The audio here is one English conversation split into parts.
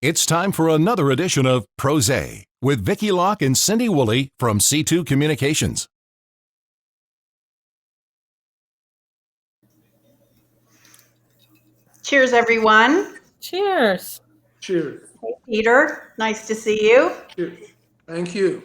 It's time for another edition of PRosé with Vicki Locke and Cindy Woolley from C2 Communications. Cheers, everyone. Cheers. Cheers. Hey, Peter. Nice to see you. Cheers. Thank you.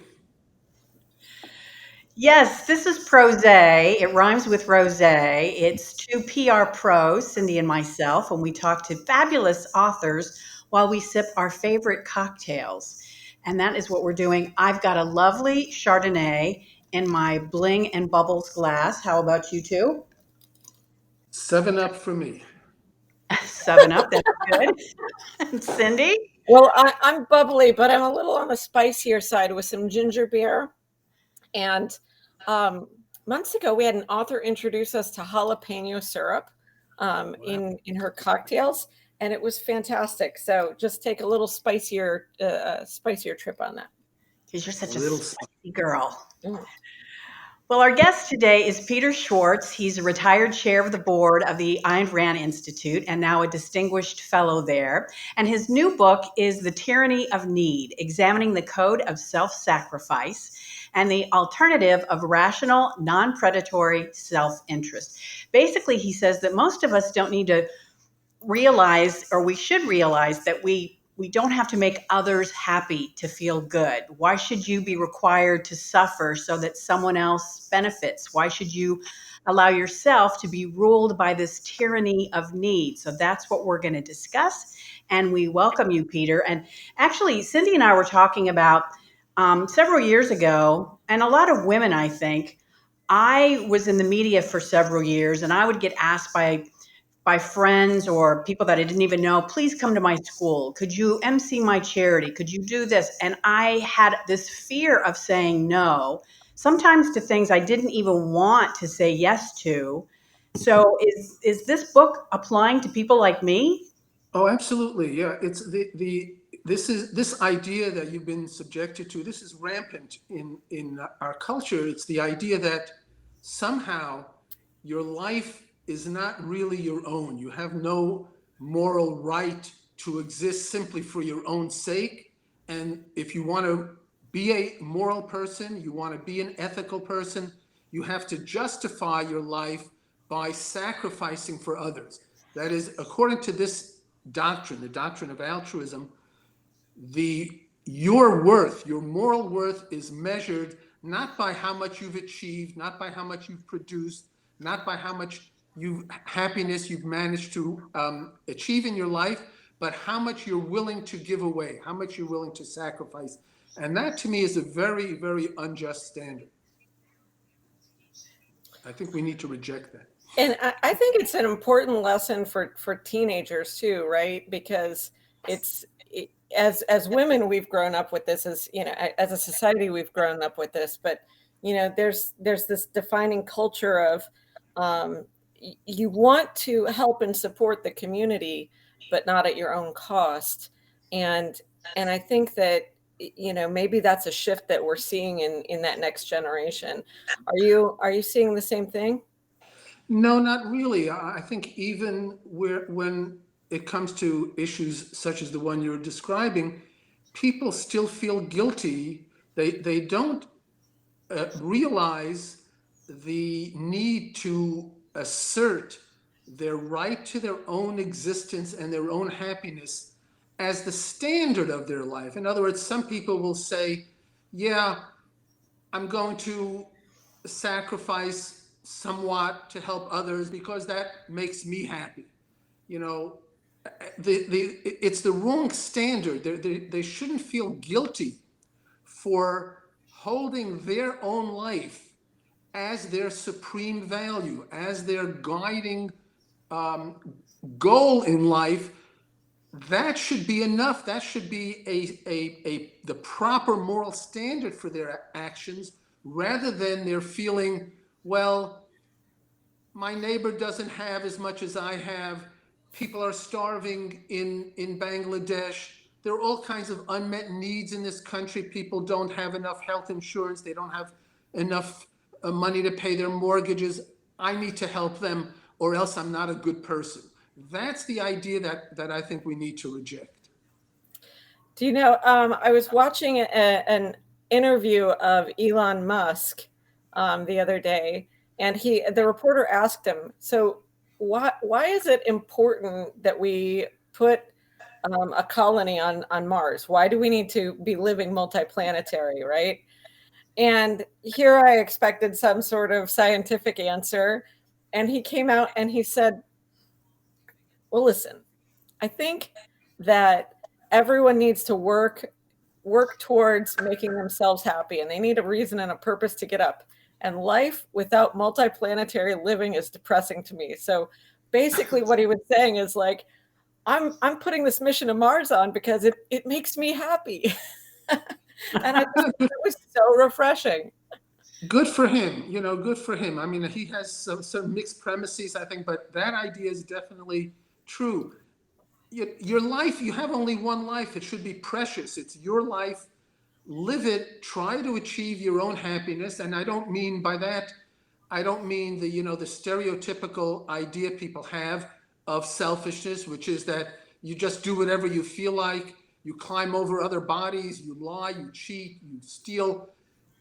Yes, this is PRosé. It rhymes with rosé. It's two PRose, Cindy and myself, and we talk to fabulous authors while we sip our favorite cocktails. And that is what we're doing. I've got a lovely Chardonnay in my Bling and Bubbles glass. How about you two? 7 Up for me. 7 Up, that's good. And Cindy? Well, I'm bubbly, but I'm a little on the spicier side with some ginger beer. And months ago, we had an author introduce us to jalapeno syrup in her cocktails, and it was fantastic. So just take a little spicier trip on that. Because you're such a spicy girl. Mm. Well, our guest today is Peter Schwartz. He's a retired chair of the board of the Ayn Rand Institute and now a distinguished fellow there. And his new book is The Tyranny of Need, examining the code of self-sacrifice and the alternative of rational, non-predatory self-interest. Basically, he says that most of us don't need to realize, or we should realize, that we don't have to make others happy to feel good. Why should you be required to suffer so that someone else benefits? Why should you allow yourself to be ruled by this tyranny of need? So that's what we're going to discuss. And we welcome you, Peter. And actually, Cindy and I were talking about several years ago, and a lot of women, I think, I was in the media for several years, and I would get asked by friends or people that I didn't even know, please come to my school. Could you MC my charity? Could you do this? And I had this fear of saying no, sometimes to things I didn't even want to say yes to. So is this book applying to people like me? Oh, absolutely. Yeah, it's this idea that you've been subjected to. This is rampant in our culture. It's the idea that somehow your life is not really your own. You have no moral right to exist simply for your own sake. And if you want to be a moral person, you want to be an ethical person, you have to justify your life by sacrificing for others. That is, according to this doctrine, the doctrine of altruism, your worth, your moral worth is measured not by how much you've achieved, not by how much you've produced, not by how much happiness you've managed to achieve in your life, but how much you're willing to give away, how much you're willing to sacrifice. And that to me is a very, very unjust standard. I think we need to reject that. And I think it's an important lesson for teenagers too, right? Because as women, we've grown up with this, as a society, we've grown up with this. But there's this defining culture of you want to help and support the community, but not at your own cost. And I think that maybe that's a shift that we're seeing in that next generation. Are you seeing the same thing? No, not really. I think even when it comes to issues such as the one you're describing, people still feel guilty. They don't realize the need to assert their right to their own existence and their own happiness as the standard of their life. In other words, some people will say, yeah, I'm going to sacrifice somewhat to help others because that makes me happy. It's the wrong standard. They shouldn't feel guilty for holding their own life as their supreme value, as their guiding goal in life. That should be enough. That should be the proper moral standard for their actions, rather than their feeling, well, my neighbor doesn't have as much as I have. People are starving in Bangladesh. There are all kinds of unmet needs in this country. People don't have enough health insurance. They don't have enough money to pay their mortgages. I need to help them, or else I'm not a good person. That's the idea that I think we need to reject. Do you know, I was watching an interview of Elon Musk the other day, and the reporter asked him, so why is it important that we put a colony on Mars? Why do we need to be living multiplanetary, right? And here I expected some sort of scientific answer, and he came out and he said, well, listen, I think that everyone needs to work towards making themselves happy, and they need a reason and a purpose to get up. And life without multiplanetary living is depressing to me. So basically what he was saying is like, I'm putting this mission to Mars on because it makes me happy. And I thought it was so refreshing. Good for him, good for him. I mean, he has some mixed premises, I think, but that idea is definitely true. Your life, you have only one life. It should be precious. It's your life. Live it. Try to achieve your own happiness. And I don't mean by that, I don't mean the stereotypical idea people have of selfishness, which is that you just do whatever you feel like, you climb over other bodies, you lie, you cheat, you steal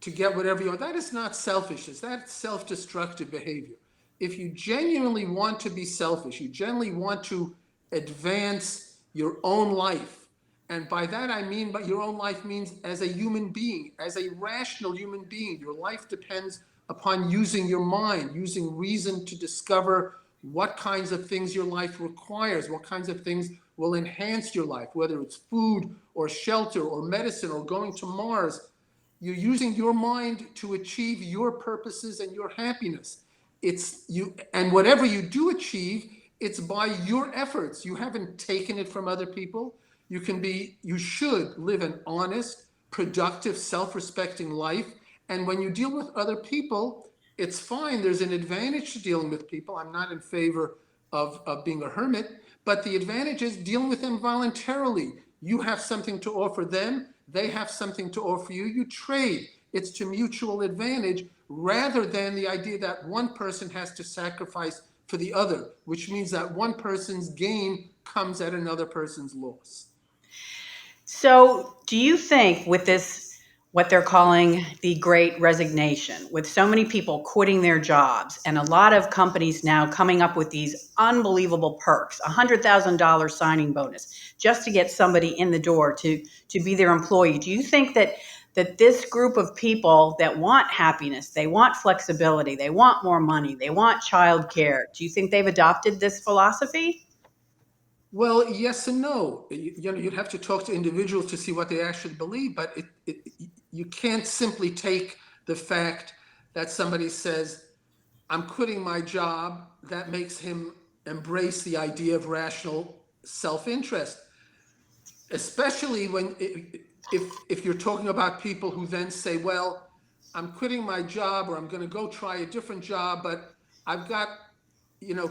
to get whatever you want. That is not selfishness. That's self-destructive behavior. If you genuinely want to be selfish, you genuinely want to advance your own life. And by that I mean, but your own life means as a human being, as a rational human being. Your life depends upon using your mind, using reason to discover what kinds of things your life requires, what kinds of things will enhance your life, whether it's food or shelter or medicine or going to Mars. You're using your mind to achieve your purposes and your happiness. And whatever you do achieve, it's by your efforts. You haven't taken it from other people. You should live an honest, productive, self-respecting life. And when you deal with other people, it's fine. There's an advantage to dealing with people. I'm not in favor of being a hermit, but the advantage is dealing with them voluntarily. You have something to offer them. They have something to offer you. You trade. It's to mutual advantage rather than the idea that one person has to sacrifice for the other, which means that one person's gain comes at another person's loss. So, do you think with this, what they're calling the Great Resignation, with so many people quitting their jobs and a lot of companies now coming up with these unbelievable perks, $100,000 signing bonus, just to get somebody in the door to be their employee, do you think that this group of people that want happiness, they want flexibility, they want more money, they want childcare, do you think they've adopted this philosophy? Well, yes and no. You'd have to talk to individuals to see what they actually believe, but you can't simply take the fact that somebody says, I'm quitting my job, that makes him embrace the idea of rational self-interest, especially when if you're talking about people who then say, well, I'm quitting my job or I'm going to go try a different job, but I've got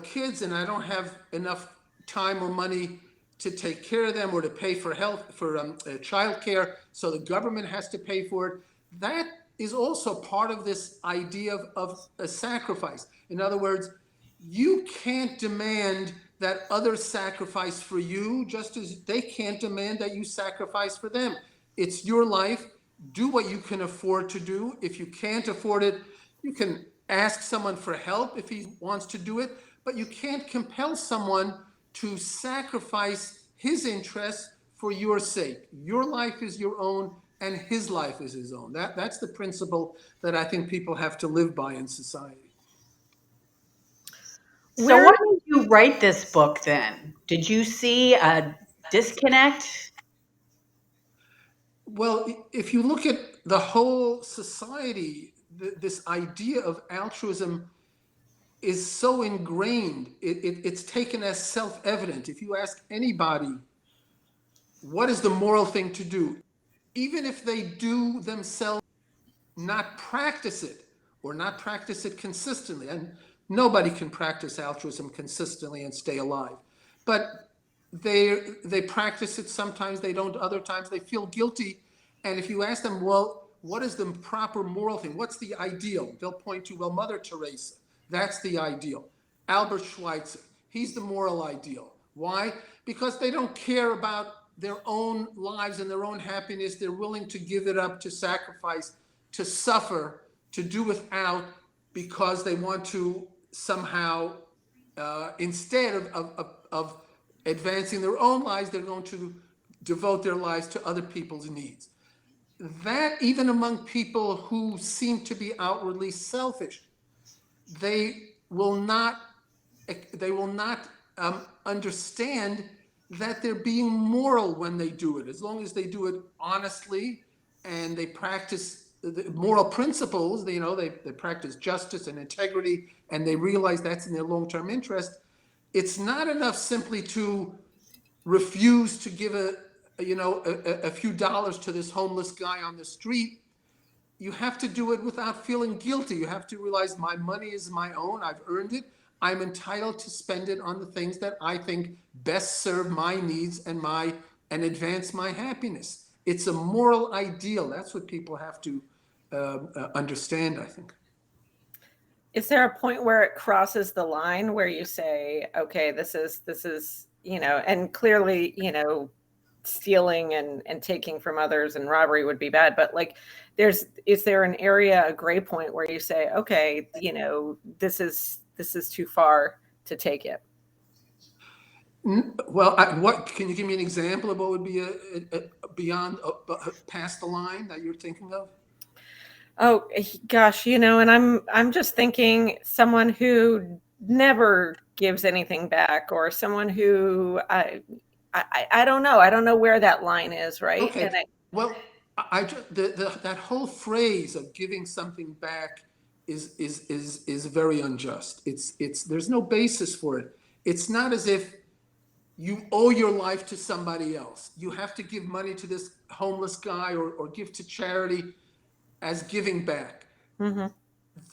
kids and I don't have enough time or money to take care of them or to pay for childcare, so the government has to pay for it. That is also part of this idea of a sacrifice. In other words, you can't demand that others sacrifice for you, just as they can't demand that you sacrifice for them. It's your life. Do what you can afford to do. If you can't afford it, you can ask someone for help if he wants to do it, but you can't compel someone to sacrifice his interests for your sake. Your life is your own and his life is his own. That's the principle that I think people have to live by in society. So why did you write this book then? Did you see a disconnect? Well, if you look at the whole society, this idea of altruism is so ingrained. It's taken as self-evident. If you ask anybody, what is the moral thing to do? Even if they do themselves not practice it or not practice it consistently, and nobody can practice altruism consistently and stay alive, but they practice it. Sometimes they don't, other times they feel guilty. And if you ask them, well, what is the proper moral thing? What's the ideal? They'll point to, well, Mother Teresa, that's the ideal. Albert Schweitzer, he's the moral ideal. Why? Because they don't care about their own lives and their own happiness. They're willing to give it up, to sacrifice, to suffer, to do without, because they want to somehow, instead of advancing their own lives, they're going to devote their lives to other people's needs. That, even among people who seem to be outwardly selfish, they will not understand that they're being moral when they do it, as long as they do it honestly and they practice the moral principles. They practice justice and integrity, and they realize that's in their long-term interest. It's not enough simply to refuse to give a few dollars to this homeless guy on the street. You have to do it without feeling guilty. You have to realize my money is my own. I've earned it. I'm entitled to spend it on the things that I think best serve my needs and advance my happiness. It's a moral ideal. That's what people have to understand, I think. Is there a point where it crosses the line where you say, okay, this is, and clearly, stealing and taking from others and robbery would be bad, but like, is there an area, a gray point where you say, okay, this is too far to take it? Well, what can you give me an example of what would be beyond, past the line that you're thinking of? Oh gosh, and I'm just thinking someone who never gives anything back, or someone who I don't know. I don't know where that line is, right? Okay. Well, that whole phrase of giving something back is very unjust. There's no basis for it. It's not as if you owe your life to somebody else. You have to give money to this homeless guy or give to charity as giving back. Mm-hmm.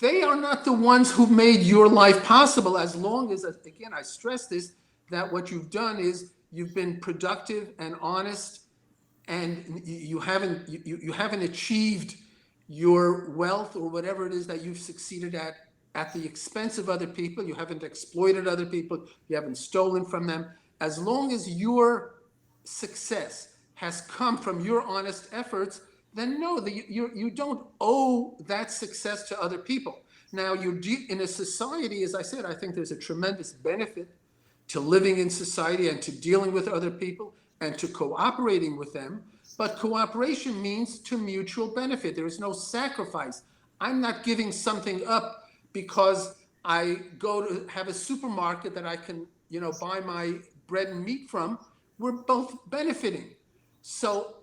They are not the ones who made your life possible, as long as, again, I stress this, that what you've done is you've been productive and honest, and you haven't achieved your wealth or whatever it is that you've succeeded at the expense of other people. You haven't exploited other people. You haven't stolen from them. As long as your success has come from your honest efforts, then no, you don't owe that success to other people. Now, in a society, as I said, I think there's a tremendous benefit to living in society and to dealing with other people and to cooperating with them. But cooperation means to mutual benefit. There is no sacrifice. I'm not giving something up because I go to have a supermarket that I can, buy my bread and meat from. We're both benefiting. So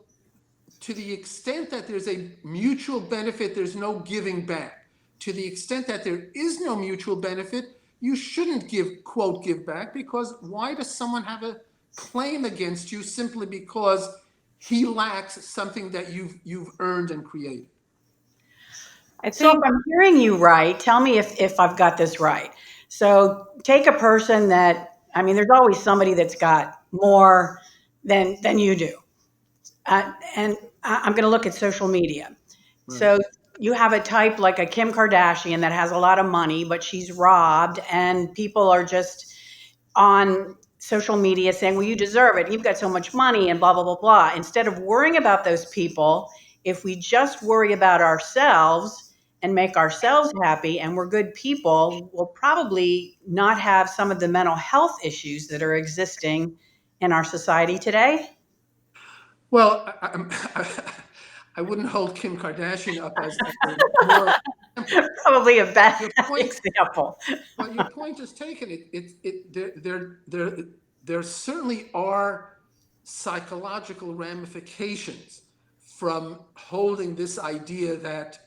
to the extent that there's a mutual benefit, there's no giving back. To the extent that there is no mutual benefit, you shouldn't give back, because why does someone have a claim against you simply because he lacks something that you've earned and created? So if I'm hearing you right, tell me if I've got this right. So take a person there's always somebody that's got more than you do. And I'm going to look at social media. Right. So you have a type like a Kim Kardashian that has a lot of money, but she's robbed, and people are just on social media saying, well, you deserve it. You've got so much money and blah, blah, blah, blah. Instead of worrying about those people, if we just worry about ourselves and make ourselves happy and we're good people, we'll probably not have some of the mental health issues that are existing in our society today. Well, I wouldn't hold Kim Kardashian up as more probably a bad example. But your point is taken. There certainly are psychological ramifications from holding this idea that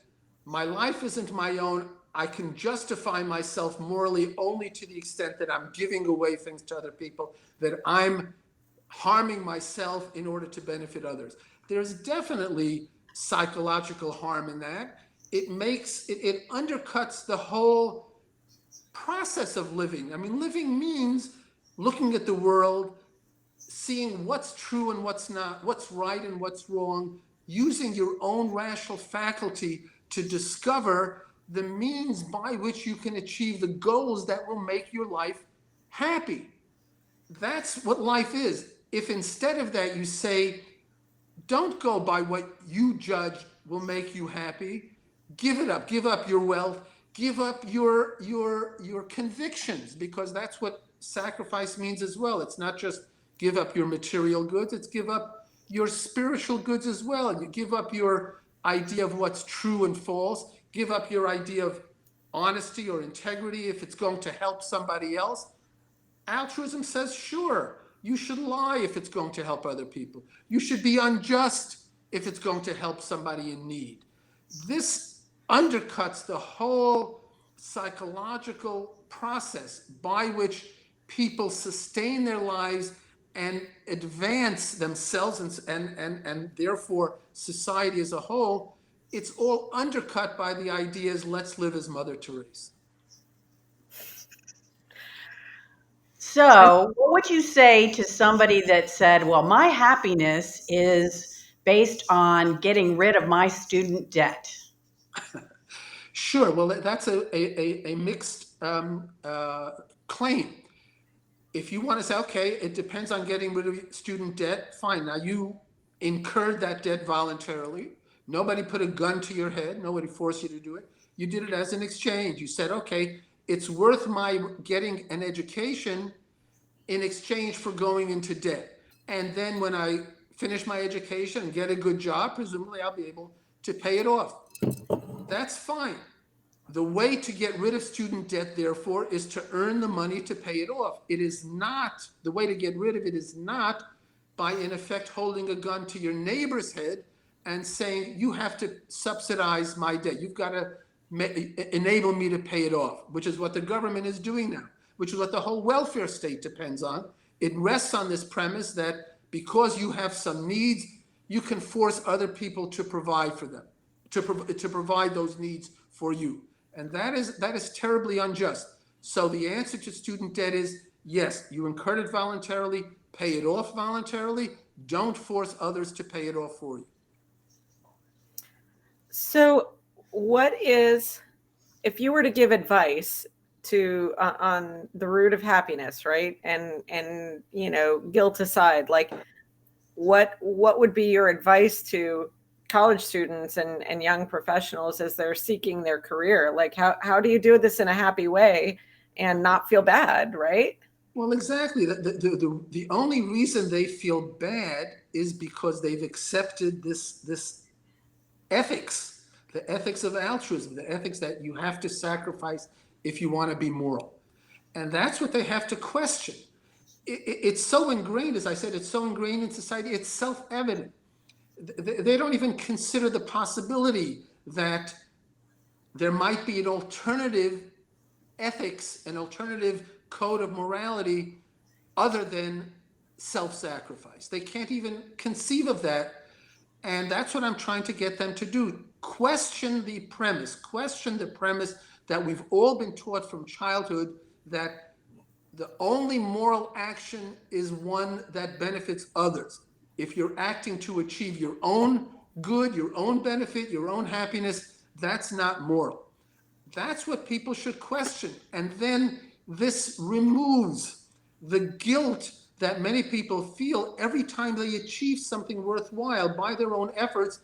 my life isn't my own. I can justify myself morally only to the extent that I'm giving away things to other people, that I'm harming myself in order to benefit others. There's definitely psychological harm in that. It undercuts the whole process of living. I mean, living means looking at the world, seeing what's true and what's not, what's right and what's wrong, using your own rational faculty to discover the means by which you can achieve the goals that will make your life happy. That's what life is. if instead of that you say, don't go by what you judge will make you happy, give it up, give up your wealth, give up your convictions, because that's what sacrifice means as well. It's not just give up your material goods, it's give up your spiritual goods as well. And you give up your idea of what's true and false, give up your idea of honesty or integrity if it's going to help somebody else. Altruism says, sure, you should lie if it's going to help other people. You should be unjust if it's going to help somebody in need. This undercuts the whole psychological process by which people sustain their lives and advance themselves and therefore society as a whole. It's all undercut by the ideas, let's live as Mother Teresa. So, what would you say to somebody that said, well, my happiness is based on getting rid of my student debt? Sure. Well, that's a mixed claim. If you want to say, okay, it depends on getting rid of student debt, fine. Now, you incurred that debt voluntarily. Nobody put a gun to your head. Nobody forced you to do it. You did it as an exchange. You said, okay, it's worth my getting an education in exchange for going into debt. And then when I finish my education and get a good job, presumably I'll be able to pay it off. That's fine. The way to get rid of student debt, therefore, is to earn the money to pay it off. It is not, the way to get rid of it is not by, in effect, holding a gun to your neighbor's head and saying, you have to subsidize my debt. You've got to enable me to pay it off, which is what the government is doing now, which is what the whole welfare state depends on. It rests on this premise that because you have some needs, you can force other people to provide for them, to provide those needs for you. And that is terribly unjust. So the answer to student debt is, yes, you incurred it voluntarily, pay it off voluntarily. Don't force others to pay it off for you. So what is, if you were to give advice to on the root of happiness, right? And you know, guilt aside, like what would be your advice to college students and young professionals as they're seeking their career? Like how do you do this in a happy way and not feel bad, right? Well, exactly. The only reason they feel bad is because they've accepted this ethics, the ethics of altruism, the ethics that you have to sacrifice if you want to be moral. And that's what they have to question. It's so ingrained, as I said, it's so ingrained in society, it's self-evident. They don't even consider the possibility that there might be an alternative ethics, an alternative code of morality other than self-sacrifice. They can't even conceive of that. And that's what I'm trying to get them to do. Question the premise that we've all been taught from childhood, that the only moral action is one that benefits others. If you're acting to achieve your own good, your own benefit, your own happiness, that's not moral. That's what people should question. And then this removes the guilt that many people feel every time they achieve something worthwhile by their own efforts,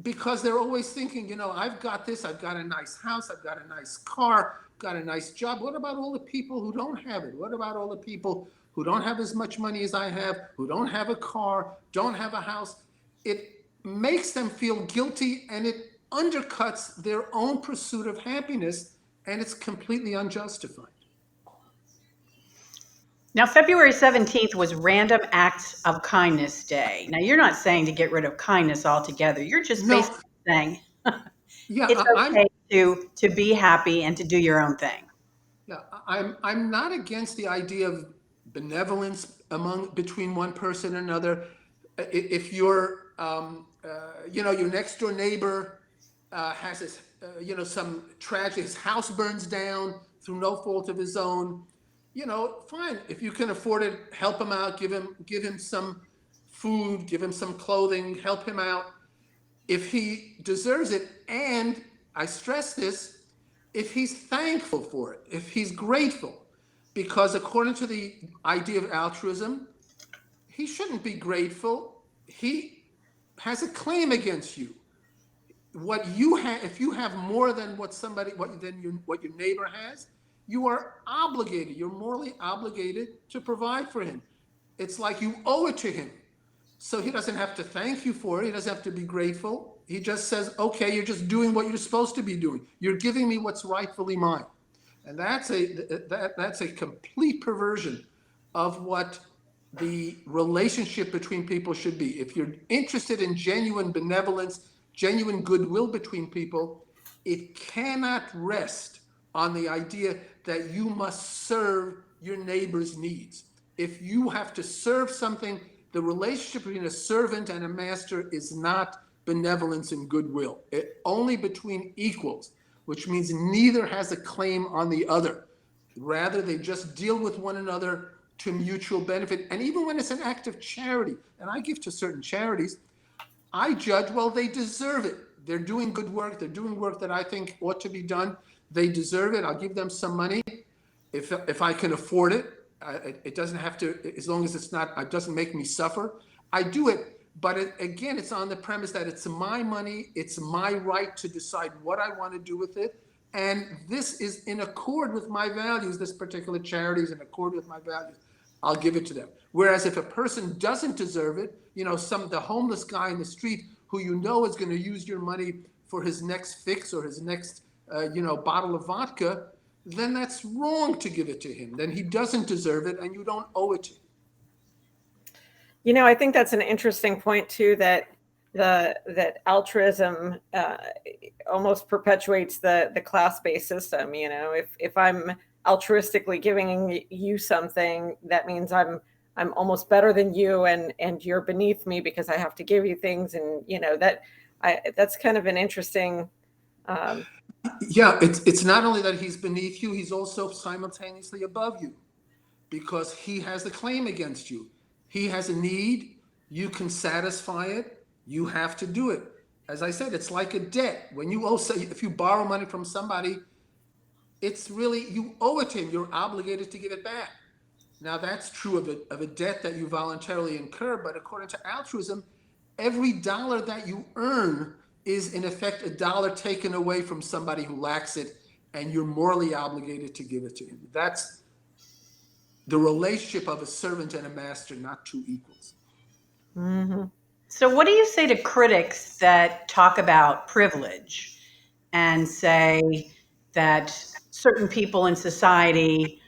because they're always thinking, you know, I've got this, I've got a nice house, I've got a nice car, got a nice job. What about all the people who don't have it? What about all the people who don't have as much money as I have, who don't have a car, don't have a house? It makes them feel guilty, and it undercuts their own pursuit of happiness, and it's completely unjustified. Now, February 17th was Random Acts of Kindness Day. Now, you're not saying to get rid of kindness altogether. You're just No. basically saying Yeah, it's okay to be happy and to do your own thing. Yeah, I'm not against the idea of benevolence between one person and another. If you're, your next door neighbor has his, some tragedy, his house burns down through no fault of his own, fine. If you can afford it, help him out, give him some food, give him some clothing, help him out. If he deserves it, and I stress this, if he's thankful for it, if he's grateful, because according to the idea of altruism, he shouldn't be grateful. He has a claim against you. What you have, if you have more than what your neighbor has, you are obligated. You're morally obligated to provide for him. It's like you owe it to him. So he doesn't have to thank you for it. He doesn't have to be grateful. He just says, okay, you're just doing what you're supposed to be doing. You're giving me what's rightfully mine. And that's a complete perversion of what the relationship between people should be. If you're interested in genuine benevolence, genuine goodwill between people, it cannot rest on the idea that you must serve your neighbor's needs. If you have to serve something, the relationship between a servant and a master is not benevolence and goodwill. Only between equals, which means neither has a claim on the other. Rather, they just deal with one another to mutual benefit. And even when it's an act of charity, and I give to certain charities, I judge, well, they deserve it. They're doing good work. They're doing work that I think ought to be done. They deserve it. I'll give them some money if I can afford it. It doesn't have to, as long as it doesn't make me suffer. I do it, but again, it's on the premise that it's my money. It's my right to decide what I want to do with it. And this is in accord with my values. This particular charity is in accord with my values. I'll give it to them. Whereas if a person doesn't deserve it, the homeless guy in the street who is going to use your money for his next fix or his next, bottle of vodka, then that's wrong to give it to him. Then he doesn't deserve it, and you don't owe it to him. I think that's an interesting point too. That altruism almost perpetuates the class-based system. If I'm altruistically giving you something, that means I'm almost better than you, and you're beneath me because I have to give you things, and that's kind of an interesting. Yeah, it's not only that he's beneath you; he's also simultaneously above you, because he has a claim against you. He has a need. You can satisfy it. You have to do it. As I said, it's like a debt. When you if you borrow money from somebody, it's really, you owe it to him. You're obligated to give it back. Now, that's true of a debt that you voluntarily incur, but according to altruism, every dollar that you earn is in effect a dollar taken away from somebody who lacks it, and you're morally obligated to give it to him. That's the relationship of a servant and a master, not two equals. Mm-hmm. So what do you say to critics that talk about privilege and say that certain people in society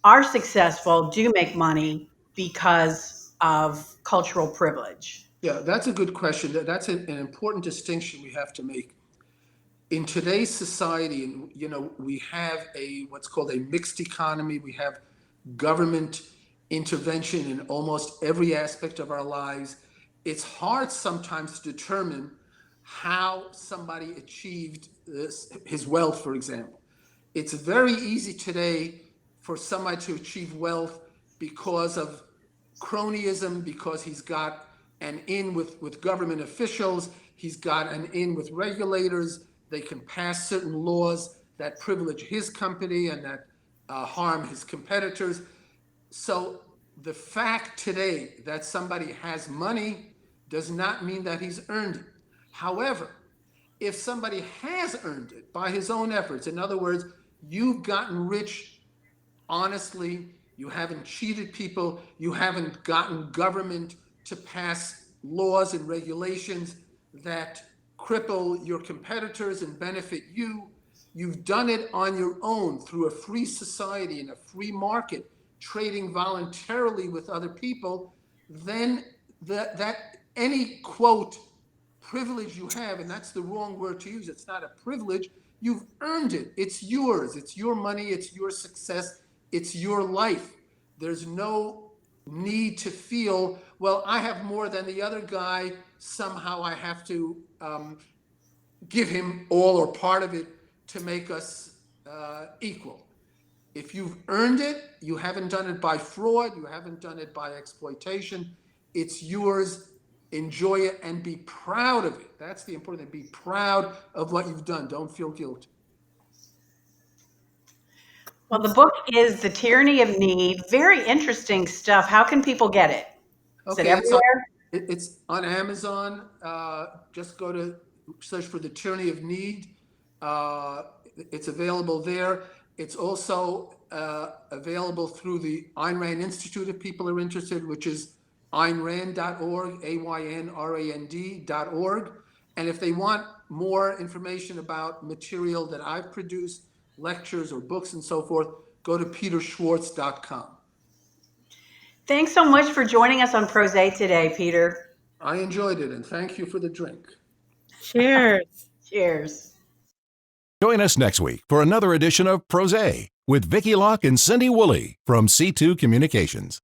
are successful, do make money because of cultural privilege? Yeah, that's a good question. That's an important distinction we have to make. In today's society, we have what's called a mixed economy. We have government intervention in almost every aspect of our lives. It's hard sometimes to determine how somebody achieved his wealth, for example. It's very easy today for somebody to achieve wealth because of cronyism, because he's got an in with government officials, he's got an in with regulators. They can pass certain laws that privilege his company and that harm his competitors. So the fact today that somebody has money does not mean that he's earned it. However, if somebody has earned it by his own efforts, in other words, you've gotten rich honestly, you haven't cheated people, you haven't gotten government to pass laws and regulations that cripple your competitors and benefit you, you've done it on your own through a free society and a free market, trading voluntarily with other people, then that any quote privilege you have, and that's the wrong word to use, it's not a privilege, you've earned it. It's yours. It's your money. It's your success. It's your life. There's no need to feel, well, I have more than the other guy. Somehow I have to give him all or part of it to make us equal. If you've earned it, you haven't done it by fraud. You haven't done it by exploitation. It's yours. Enjoy it and be proud of it. That's the important thing. Be proud of what you've done. Don't feel guilty. Well, the book is The Tyranny of Need. Very interesting stuff. How can people get it? Is it Okay, everywhere? it's on Amazon. Just go to search for The Tyranny of Need. It's available there. It's also available through the Ayn Rand Institute if people are interested, which is aynrand.org, AYNRAND.org. And if they want more information about material that I've produced, lectures or books and so forth, go to peterschwartz.com. Thanks so much for joining us on PRosé today, Peter. I enjoyed it, and thank you for the drink. Cheers. Cheers. Join us next week for another edition of PRosé with Vicky Locke and Cindy Woolley from C2 Communications.